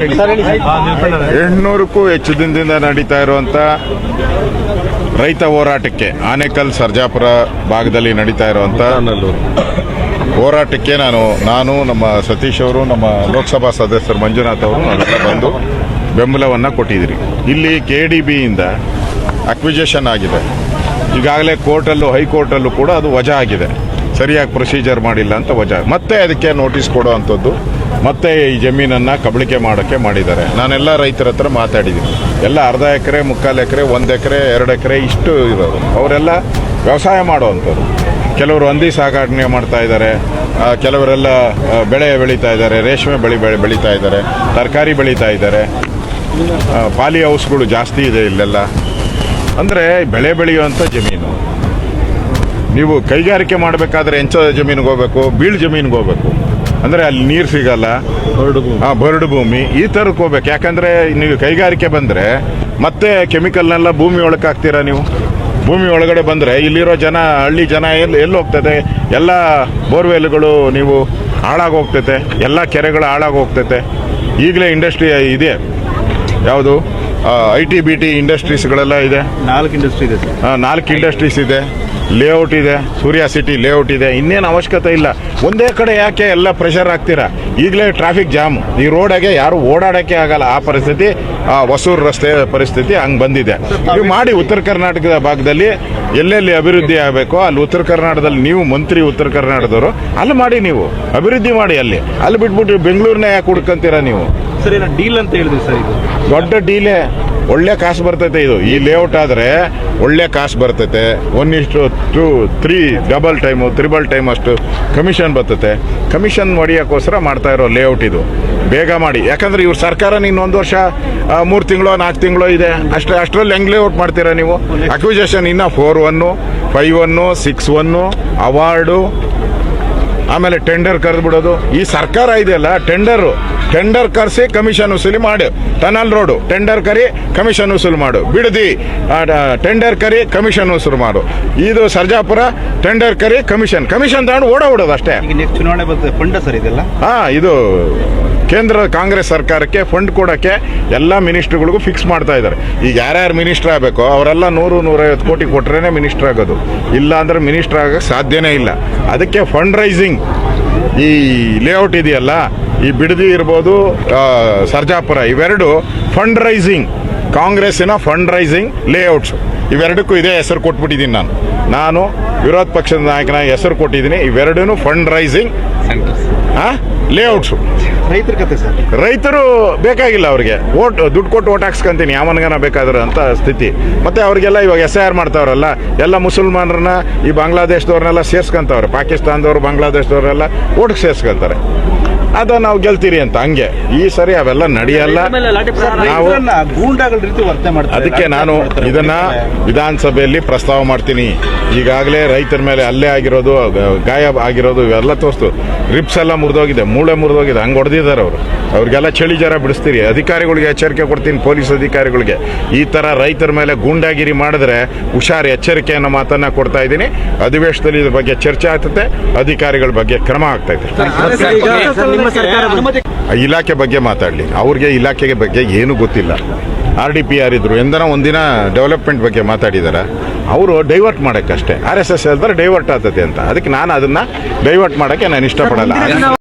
800ಕ್ಕೂ ಹೆಚ್ಚು ದಿನದಿಂದ ನಡೀತಾ ಇರುವಂಥ ರೈತ ಹೋರಾಟಕ್ಕೆ ಆನೇಕಲ್ ಸರ್ಜಾಪುರ ಭಾಗದಲ್ಲಿ ನಡೀತಾ ಇರುವಂಥ ಹೋರಾಟಕ್ಕೆ ನಾನು ನಮ್ಮ ಸತೀಶ್ ಅವರು, ನಮ್ಮ ಲೋಕಸಭಾ ಸದಸ್ಯರು ಮಂಜುನಾಥ್ ಅವರು ನಾವೆಲ್ಲ ಬಂದು ಬೆಂಬಲವನ್ನು ಕೊಟ್ಟಿದ್ದೀರಿ. ಇಲ್ಲಿ KDBಯಿಂದ ಅಕ್ವಿಜೇಷನ್ ಆಗಿದೆ. ಈಗಾಗಲೇ ಕೋರ್ಟಲ್ಲೂ ಹೈಕೋರ್ಟಲ್ಲೂ ಕೂಡ ಅದು ವಜಾ ಆಗಿದೆ. ಸರಿಯಾಗಿ ಪ್ರೊಸೀಜರ್ ಮಾಡಿಲ್ಲ ಅಂತ ವಜಾ. ಮತ್ತೆ ಅದಕ್ಕೆ ನೋಟಿಸ್ ಕೊಡೋ ಅಂಥದ್ದು, ಮತ್ತೆ ಈ ಜಮೀನನ್ನು ಕಬಳಿಕೆ ಮಾಡೋಕ್ಕೆ ಮಾಡಿದ್ದಾರೆ. ನಾನೆಲ್ಲ ರೈತರ ಹತ್ರ ಮಾತಾಡಿದ್ದೀನಿ. ಎಲ್ಲ ಅರ್ಧ ಎಕರೆ, ಮುಕ್ಕಾಲು ಎಕರೆ, 1 ಎಕರೆ, 2 ಎಕರೆ ಇಷ್ಟು ಇರೋರು. ಅವರೆಲ್ಲ ವ್ಯವಸಾಯ ಮಾಡೋವಂಥವ್ರು. ಕೆಲವರು ಹಂದಿ ಸಾಗಾಟನೆ ಮಾಡ್ತಾ ಇದ್ದಾರೆ, ಕೆಲವರೆಲ್ಲ ಬೆಳೆ ಬೆಳೀತಾ ಇದ್ದಾರೆ, ರೇಷ್ಮೆ ಬೆಳೀತಾ ಇದ್ದಾರೆ, ತರಕಾರಿ ಬೆಳೀತಾ ಇದ್ದಾರೆ. ಪಾಲಿ ಹೌಸ್ಗಳು ಜಾಸ್ತಿ ಇದೆ ಇಲ್ಲೆಲ್ಲ. ಅಂದರೆ ಬೆಳೆ ಬೆಳೆಯುವಂಥ ಜಮೀನು. ನೀವು ಕೈಗಾರಿಕೆ ಮಾಡಬೇಕಾದ್ರೆ ಎಂಚ ಜಮೀನಿಗೆ ಹೋಗ್ಬೇಕು, ಬೀಳು ಜಮೀನಿಗೆ ಹೋಗ್ಬೇಕು. ಅಂದರೆ ಅಲ್ಲಿ ನೀರು ಸಿಗಲ್ಲ, ಬರಡು ಭೂಮಿ, ಈ ಥರಕ್ಕೆ ಹೋಗ್ಬೇಕು. ಯಾಕಂದರೆ ನೀವು ಕೈಗಾರಿಕೆ ಬಂದರೆ ಮತ್ತೆ ಕೆಮಿಕಲ್ನೆಲ್ಲ ಭೂಮಿ ಒಳಗೆ ಹಾಕ್ತೀರಾ. ನೀವು ಭೂಮಿ ಒಳಗಡೆ ಬಂದರೆ ಇಲ್ಲಿರೋ ಜನ, ಹಳ್ಳಿ ಜನ ಎಲ್ಲಿ ಹೋಗ್ತದೆ? ಎಲ್ಲ ಬೋರ್ವೆಲ್ಗಳು ನೀವು ಹಾಳಾಗೋಗ್ತೈತೆ, ಎಲ್ಲ ಕೆರೆಗಳು ಹಾಳಾಗೋಗ್ತೈತೆ. ಈಗಲೇ ಇಂಡಸ್ಟ್ರಿ ಇದೆ, ಯಾವುದು IT-BT ಇಂಡಸ್ಟ್ರೀಸ್ಗಳೆಲ್ಲ ಇದೆ. 4 ಇಂಡಸ್ಟ್ರಿ ಇದೆ. 4 ಇಂಡಸ್ಟ್ರೀಸ್ ಇದೆ, ಲೇಔಟ್ ಇದೆ, ಸೂರ್ಯ ಸಿಟಿ ಲೇಔಟ್ ಇದೆ. ಇನ್ನೇನು ಅವಶ್ಯಕತೆ ಇಲ್ಲ. ಒಂದೇ ಕಡೆ ಯಾಕೆ ಎಲ್ಲ ಪ್ರೆಷರ್ ಹಾಕ್ತೀರಾ? ಈಗಲೇ ಟ್ರಾಫಿಕ್ ಜಾಮ್, ಈ ರೋಡಾಗೆ ಯಾರು ಓಡಾಡೋಕ್ಕೆ ಆಗಲ್ಲ. ಆ ಪರಿಸ್ಥಿತಿ, ಹೊಸೂರು ರಸ್ತೆ ಪರಿಸ್ಥಿತಿ ಹಂಗೆ ಬಂದಿದೆ. ನೀವು ಮಾಡಿ ಉತ್ತರ ಕರ್ನಾಟಕದ ಭಾಗದಲ್ಲಿ ಎಲ್ಲೆಲ್ಲಿ ಅಭಿವೃದ್ಧಿ ಆಗಬೇಕೋ ಅಲ್ಲಿ ಉತ್ತರ ಕರ್ನಾಟಕದಲ್ಲಿ ನೀವು ಮಂತ್ರಿ, ಉತ್ತರ ಕರ್ನಾಟಕದವರು ಅಲ್ಲಿ ಮಾಡಿ, ನೀವು ಅಭಿವೃದ್ಧಿ ಮಾಡಿ. ಅಲ್ಲಿ ಬಿಟ್ಬಿಟ್ಟು ಬೆಂಗಳೂರನ್ನ ಯಾಕೆ ಹುಡ್ಕೊಂತೀರಾ ನೀವು? ಸರ್, ಏನೋ ಡೀಲ್ ಅಂತ ಹೇಳಿದ್ರಿ ಸರ್. ಇದು ದೊಡ್ಡ ಡೀಲೇ, ಒಳ್ಳೆ ಕಾಸು ಬರ್ತೈತೆ. ಇದು ಈ ಲೇಔಟ್ ಆದರೆ ಒಳ್ಳೆ ಕಾಸು ಬರ್ತೈತೆ. 1:2, 3 ಡಬಲ್ ಟೈಮು, ತ್ರಿಬಲ್ ಟೈಮ್ ಅಷ್ಟು ಕಮಿಷನ್ ಬರ್ತೈತೆ. ಕಮಿಷನ್ ಹೊಡಿಯೋಕ್ಕೋಸ್ಕರ ಮಾಡ್ತಾ ಇರೋ ಲೇಔಟ್ ಇದು. ಬೇಗ ಮಾಡಿ. ಯಾಕಂದರೆ ಇವ್ರ ಸರ್ಕಾರ ಇನ್ನೊಂದು ವರ್ಷ, 3 ತಿಂಗಳು 4 ತಿಂಗಳು ಇದೆ ಅಷ್ಟರಲ್ಲಿ ಹೆಂಗೆ ಲೇಔಟ್ ಮಾಡ್ತೀರಾ ನೀವು? ಅಕ್ವಿಜೇಷನ್ ಇನ್ನು 4-1, 5-1, 6-1 ಅವಾರ್ಡು, ಆಮೇಲೆ ಟೆಂಡರ್ ಕರೆದ್ಬಿಡೋದು. ಈ ಸರ್ಕಾರ ಇದೆಯಲ್ಲ, ಟೆಂಡರ್ ಕರೆಸಿ ಕಮಿಷನ್ ವಸೂಲಿ ಮಾಡು. ಟನಲ್ ರೋಡು ಟೆಂಡರ್ ಕರಿ ಕಮಿಷನ್ ವಸೂಲು ಮಾಡು. ಬಿಡದಿ ಟೆಂಡರ್ ಕರಿ ಕಮಿಷನ್ ವಸೂಲು ಮಾಡು. ಇದು ಸರ್ಜಾಪುರ ಟೆಂಡರ್ ಕರಿ ಕಮಿಷನ್ ತಗೊಂಡು ಓಡೋದು ಅಷ್ಟೇ. ನೆಕ್ಸ್ಟ್ ಚುನಾವಣೆ ಬರ್ತದೆ, ಫಂಡ್ ಸರ್ ಇದೆಲ್ಲ. ಇದು ಕೇಂದ್ರ ಕಾಂಗ್ರೆಸ್ ಸರ್ಕಾರಕ್ಕೆ ಫಂಡ್ ಕೊಡೋಕ್ಕೆ ಎಲ್ಲ ಮಿನಿಸ್ಟ್ರುಗಳಿಗೂ ಫಿಕ್ಸ್ ಮಾಡ್ತಾ ಇದ್ದಾರೆ. ಈಗ ಯಾರ್ಯಾರು ಮಿನಿಸ್ಟರ್ ಆಗಬೇಕೋ ಅವರೆಲ್ಲ 100-150 ಕೋಟಿ ಕೊಟ್ಟರೆ ಮಿನಿಸ್ಟರ್ ಆಗೋದು. ಇಲ್ಲ ಅಂದರೆ ಮಿನಿಸ್ಟರ್ ಆಗೋಕ್ಕೆ ಸಾಧ್ಯನೇ ಇಲ್ಲ. ಅದಕ್ಕೆ ಫಂಡ್ ರೈಸಿಂಗ್, ಈ ಲೇಔಟ್ ಇದೆಯಲ್ಲ, ಈ ಬಿಡದಿ ಇರ್ಬೋದು, ಸರ್ಜಾಪುರ, ಇವೆರಡು ಫಂಡ್ ರೈಸಿಂಗ್, ಕಾಂಗ್ರೆಸ್ಸಿನ ಫಂಡ್ ರೈಸಿಂಗ್ ಲೇಔಟ್ಸ್. ಇವೆರಡಕ್ಕೂ ಇದೇ ಹೆಸರು ಕೊಟ್ಬಿಟ್ಟಿದ್ದೀನಿ. ನಾನು ವಿರೋಧ ಪಕ್ಷದ ನಾಯಕನಾಗಿ ಹೆಸರು ಕೊಟ್ಟಿದ್ದೀನಿ. ಇವೆರಡೂ ಫಂಡ್ ರೈಸಿಂಗ್ ಲೇಔಟ್ಸು. ರೈತರ ಕತೆ ಸರ್, ರೈತರು ಬೇಕಾಗಿಲ್ಲ. ಅವ್ರಿಗೆ ದುಡ್ಡು ಕೊಟ್ಟು ಓಟ್ ಹಾಕ್ಸ್ಕೊಂತೀನಿ ಯಾವನ್ಗನ ಬೇಕಾದ್ರೆ ಅಂತ ಸ್ಥಿತಿ. ಮತ್ತು ಅವ್ರಿಗೆಲ್ಲ ಇವಾಗ SIR ಮಾಡ್ತಾವ್ರಲ್ಲ, ಎಲ್ಲ ಮುಸಲ್ಮಾನರನ್ನ, ಈ ಬಾಂಗ್ಲಾದೇಶದವ್ರನ್ನೆಲ್ಲ ಸೇರ್ಸ್ಕೊಂತವ್ರೆ. ಪಾಕಿಸ್ತಾನದವ್ರು, ಬಾಂಗ್ಲಾದೇಶದವ್ರೆಲ್ಲ ಓಟ್ಗೆ ಸೇರ್ಸ್ಕೊಂತಾರೆ. ಅದ ನಾವು ಗೆಲ್ತೀರಿ ಅಂತ. ಹಂಗೆ ಈ ಸರಿ ಅವೆಲ್ಲ ನಡೆಯಲ್ಲ. ನಾವು ಗೂಂಡಾಗಳ ರೀತಿ ವರ್ತನೆ ಮಾಡ್ತಾರೆ. ಅದಕ್ಕೆ ನಾನು ಇದನ್ನ ವಿಧಾನಸಭೆಯಲ್ಲಿ ಪ್ರಸ್ತಾವ ಮಾಡ್ತೀನಿ. ಈಗಾಗಲೇ ರೈತರ ಮೇಲೆ ಹಲ್ಲೆ ಆಗಿರೋದು, ಗಾಯ ಆಗಿರೋದು ಇವೆಲ್ಲ ತೋರಿಸ್ತು. ರಿಪ್ಸ್ ಎಲ್ಲ ಮುರಿದೋಗಿದೆ, ಮೂಳೆ ಮುರಿದೋಗಿದೆ. ಹಂಗೆ ಹೊಡೆದಿದ್ದಾರೆ ಅವರು. ಅವ್ರಿಗೆಲ್ಲ ಚಳಿ ಜ್ವರ ಬಿಡಿಸ್ತೀರಿ. ಅಧಿಕಾರಿಗಳಿಗೆ ಎಚ್ಚರಿಕೆ ಕೊಡ್ತೀನಿ, ಪೊಲೀಸ್ ಅಧಿಕಾರಿಗಳಿಗೆ. ಈ ಥರ ರೈತರ ಮೇಲೆ ಗೂಂಡಾಗಿರಿ ಮಾಡಿದ್ರೆ ಹುಷಾರು, ಎಚ್ಚರಿಕೆ ಅನ್ನೋ ಮಾತನ್ನ ಕೊಡ್ತಾ ಇದ್ದೀನಿ. ಅಧಿವೇಶನದಲ್ಲಿ ಇದ್ರ ಬಗ್ಗೆ ಚರ್ಚೆ ಆಗ್ತದೆ, ಅಧಿಕಾರಿಗಳ ಬಗ್ಗೆ ಕ್ರಮ ಆಗ್ತೈತೆ. ಇಲಾಖೆ ಬಗ್ಗೆ ಮಾತಾಡಲಿ. ಅವ್ರಿಗೆ ಇಲಾಖೆಗೆ ಬಗ್ಗೆ ಏನು ಗೊತ್ತಿಲ್ಲ. RDPR ಇದ್ರು, ಎಂದನ ಒಂದಿನ ಡೆವಲಪ್ಮೆಂಟ್ ಬಗ್ಗೆ ಮಾತಾಡಿದಾರೆ. ಅವರು ಡೈವರ್ಟ್ ಮಾಡೋಕ್ಕಷ್ಟೇ. RSS ಹೇಳಿದ್ರೆ ಡೈವರ್ಟ್ ಆಗ್ತದೆ ಅಂತ. ಅದಕ್ಕೆ ನಾನು ಅದನ್ನು ಡೈವರ್ಟ್ ಮಾಡೋಕ್ಕೆ ನಾನು ಇಷ್ಟಪಡಲ್ಲ.